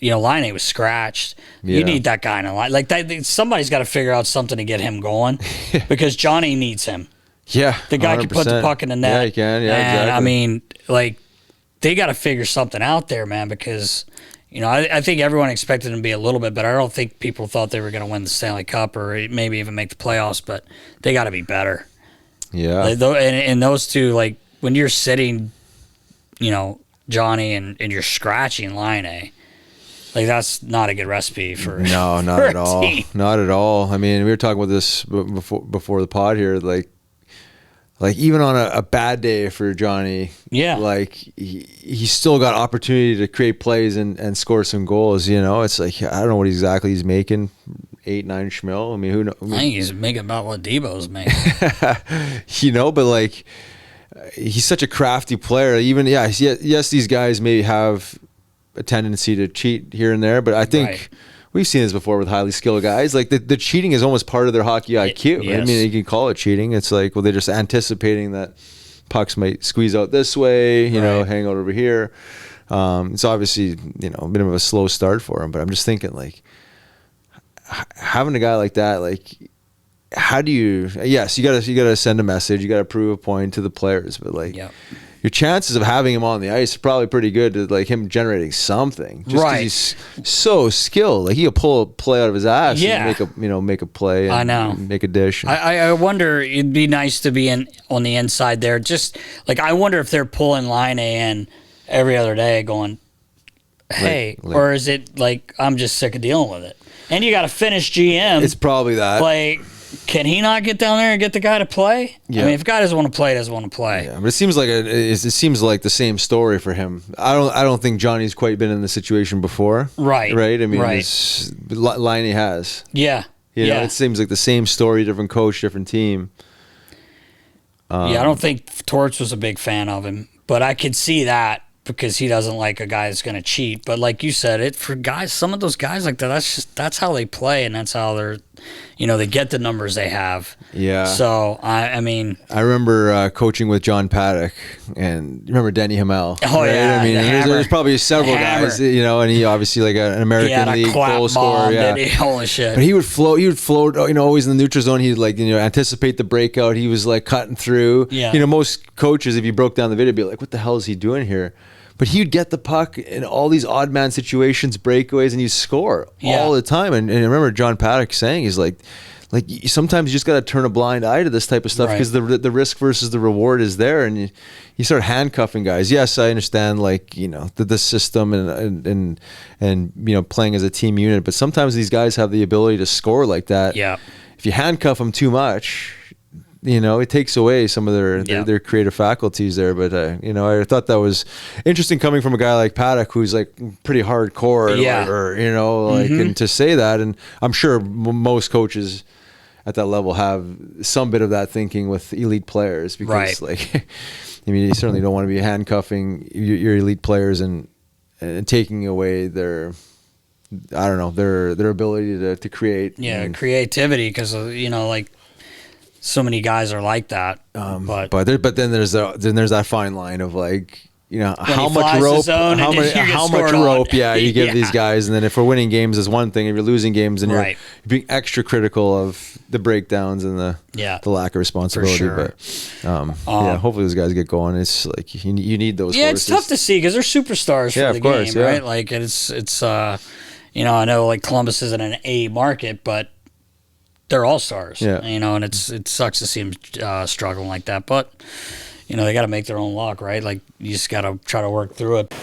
Laine was scratched. You need that guy in a line. Like that, somebody's got to figure out something to get him going because Johnny needs him. Yeah, the guy 100%. Can put the puck in the net. Yeah, he can. Yeah, and, exactly. I mean, like they got to figure something out there, man. Because I think everyone expected him to be a little bit better. I don't think people thought they were going to win the Stanley Cup or maybe even make the playoffs, but they got to be better. Yeah, and those two, like when you're sitting, Johnny and you're scratching Laine. Like that's not a good recipe for not at all. Team. Not at all. I mean, we were talking about this before the pod here. Like even on a bad day for Johnny, like he's still got opportunity to create plays and score some goals. It's like I don't know what exactly he's making, 8-9 schmil. I mean, who knows? I think he's making about what Debo's making. But like he's such a crafty player. Even yes, these guys may have a tendency to cheat here and there, but I think we've seen this before with highly skilled guys. Like the cheating is almost part of their hockey IQ. Yes. I mean, you can call it cheating. It's like, well, they're just anticipating that pucks might squeeze out this way, hang out over here. It's obviously, a bit of a slow start for him, but I'm just thinking like having a guy like that, like how do you, yes, you gotta send a message, you gotta prove a point to the players, but like, your chances of having him on the ice are probably pretty good to like him generating something. Just 'cause he's so skilled. Like he'll pull a play out of his ass and make a play and I know. Make a dish. I wonder, it'd be nice to be on the inside there. Just like I wonder if they're pulling Laine in every other day going, hey, or is it like I'm just sick of dealing with it? And you got to finish GM. It's probably that. Like, can he not get down there and get the guy to play? Yeah. I mean, if a guy doesn't want to play, doesn't want to play. Yeah, but it seems like the same story for him. I don't think Johnny's quite been in the situation before. Right. Right. I mean, Laine has. Yeah. It seems like the same story, different coach, different team. I don't think Torts was a big fan of him, but I could see that because he doesn't like a guy that's going to cheat. But like you said, for guys, some of those guys like that, that's how they play, and that's how they're, they get the numbers they have. Yeah. So I mean, I remember coaching with John Paddock, and you remember Denny Hamel. Oh right? Yeah. I mean, there's probably several guys, and he obviously like an American League goal scorer. Yeah. Holy shit. But he would float, always in the neutral zone. He'd like, anticipate the breakout. He was like cutting through. Yeah. Most coaches, if you broke down the video, would be like, what the hell is he doing here? But he would get the puck in all these odd man situations, breakaways, and he'd score all the time. And I remember John Paddock saying, he's like sometimes you just got to turn a blind eye to this type of stuff because the risk versus the reward is there, and you start handcuffing guys. Yes, I understand the system and playing as a team unit, but sometimes these guys have the ability to score like that. Yeah. If you handcuff them too much, it takes away some of their creative faculties there. But, I thought that was interesting coming from a guy like Paddock, who's like pretty hardcore, and to say that. And I'm sure most coaches at that level have some bit of that thinking with elite players because you certainly don't want to be handcuffing your elite players and taking away their ability to create. Yeah. Creativity. Cause so many guys are like that, but then there's that fine line of like, how much rope, you give these guys, and then if we're winning games is one thing, if you're losing games, and you're being extra critical of the breakdowns and the lack of responsibility. For sure. But hopefully those guys get going. It's like you need those. Yeah, horses. It's tough to see because they're superstars for the game, right? Like it's I know like Columbus isn't an A market, but they're all stars, and it sucks to see them struggling like that. But, they got to make their own luck, right? Like, you just got to try to work through it.